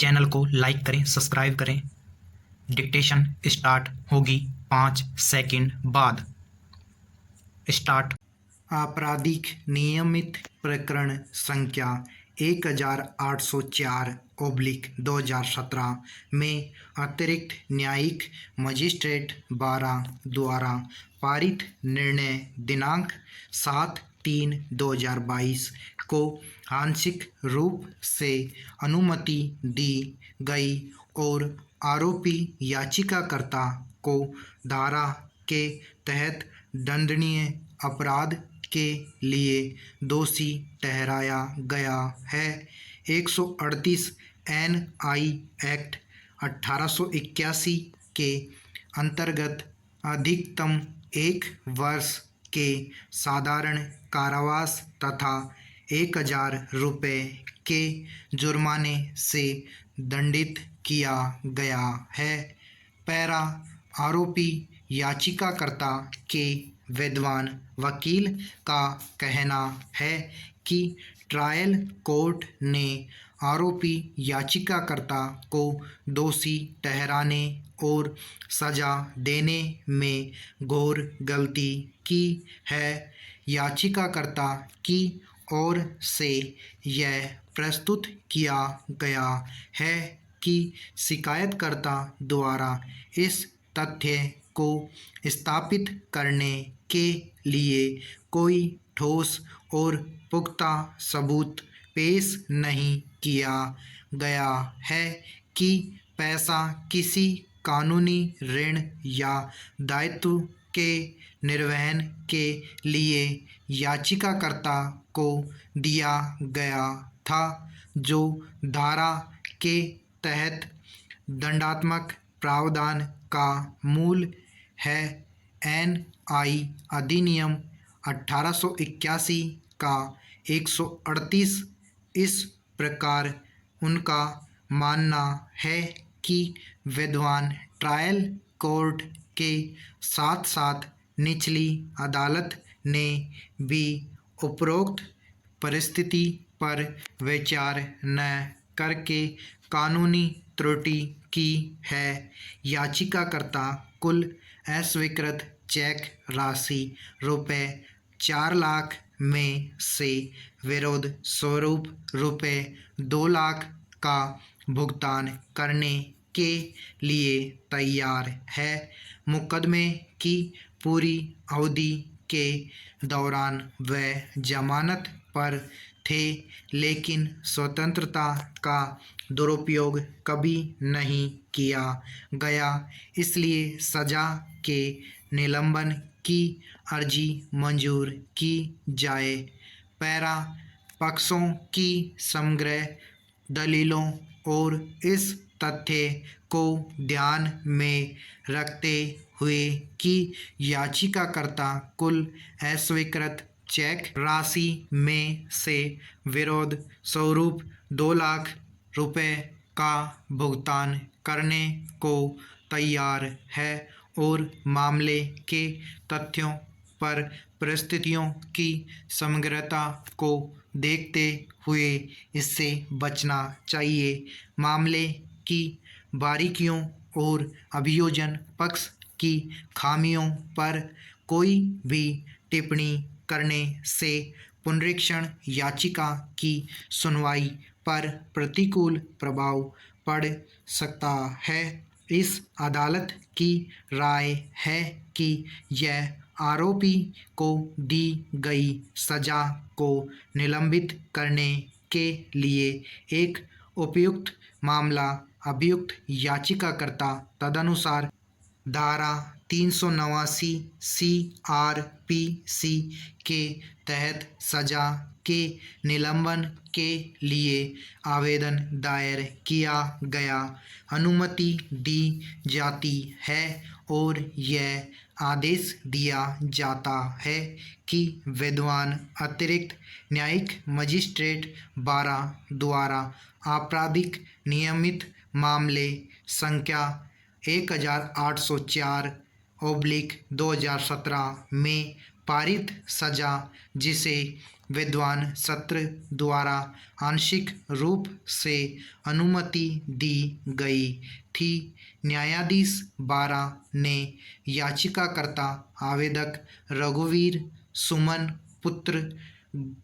Channel को like करें, subscribe करें। डिक्टेशन स्टार्ट होगी 5 सेकंड बाद। स्टार्ट। आपराधिक नियमित प्रकरण संख्या 1804/2017 में अतिरिक्त न्यायिक मजिस्ट्रेट 12 द्वारा पारित निर्णय दिनांक 7/3/2022 को आंशिक रूप से अनुमति दी गई और आरोपी याचिकाकर्ता को धारा के तहत दंडनीय अपराध के लिए दोषी ठहराया गया है। 138 NI एक्ट 1881 के अंतर्गत अधिकतम 1 वर्ष के साधारण कारावास तथा 1000 रुपये के जुर्माने से दंडित किया गया है। पैरा। आरोपी याचिकाकर्ता के विद्वान वकील का कहना है कि ट्रायल कोर्ट ने आरोपी याचिकाकर्ता को दोषी ठहराने और सजा देने में घोर गलती की है। याचिकाकर्ता की ओर से यह प्रस्तुत किया गया है कि शिकायतकर्ता द्वारा इस तथ्य को स्थापित करने के लिए कोई ठोस और पुख्ता सबूत पेश नहीं किया गया है कि पैसा किसी कानूनी ऋण या दायित्व के निर्वहन के लिए याचिकाकर्ता को दिया गया था, जो धारा के तहत दंडात्मक प्रावधान का मूल है। NI अधिनियम 1881 का 138 इस प्रकार उनका मानना है कि विद्वान ट्रायल कोर्ट के साथ साथ निचली अदालत ने भी उपरोक्त परिस्थिति पर विचार न करके कानूनी त्रुटि की है। याचिकाकर्ता कुल अस्वीकृत चेक राशि रुपये 4 लाख में से विरोध स्वरूप रुपये 2 लाख का भुगतान करने के लिए तैयार है। मुकदमे की पूरी अवधि के दौरान वह जमानत पर थे, लेकिन स्वतंत्रता का दुरुपयोग कभी नहीं किया गया, इसलिए सजा के निलंबन की अर्जी मंजूर की जाए। पैरा। पक्षों की समग्र दलीलों और इस तथ्य को ध्यान में रखते हुए कि याचिकाकर्ता कुल अस्वीकृत चेक राशि में से विरोध स्वरूप 2 लाख रुपये का भुगतान करने को तैयार है और मामले के तथ्यों पर परिस्थितियों की समग्रता को देखते हुए इससे बचना चाहिए। मामले की बारीकियों और अभियोजन पक्ष की खामियों पर कोई भी टिप्पणी करने से पुनरीक्षण याचिका की सुनवाई पर प्रतिकूल प्रभाव पड़ सकता है। इस अदालत की राय है कि यह आरोपी को दी गई सजा को निलंबित करने के लिए एक उपयुक्त मामला अभियुक्त याचिकाकर्ता तदनुसार धारा 389 CRPC के तहत सजा के निलंबन के लिए आवेदन दायर किया गया, अनुमति दी जाती है और यह आदेश दिया जाता है कि विद्वान अतिरिक्त न्यायिक मजिस्ट्रेट 12 द्वारा आपराधिक नियमित मामले संख्या 1804/2017 में पारित सजा, जिसे विद्वान सत्र द्वारा आंशिक रूप से अनुमति दी गई थी। न्यायाधीश 12 ने याचिकाकर्ता आवेदक रघुवीर सुमन पुत्र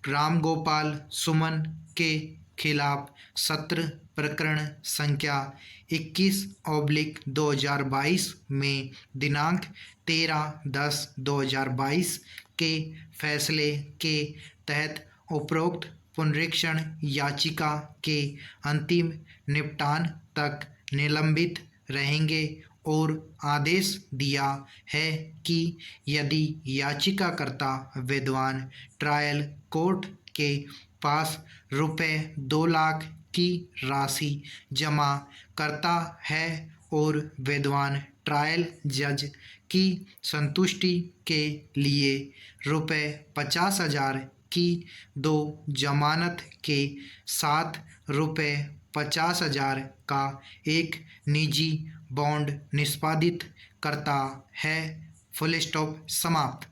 रामगोपाल सुमन के खिलाफ सत्र प्रकरण संख्या 21/2022 में दिनांक 13/10/2022 के फैसले के तहत उपरोक्त पुनरीक्षण याचिका के अंतिम निपटान तक निलंबित रहेंगे और आदेश दिया है कि यदि याचिकाकर्ता विद्वान ट्रायल कोर्ट के पास रुपये 2 लाख की राशि जमा करता है और विद्वान ट्रायल जज की संतुष्टि के लिए रुपये 50,000 की 2 जमानत के साथ रुपये 50,000 का एक निजी बॉन्ड निष्पादित करता है। फुल स्टॉप समाप्त।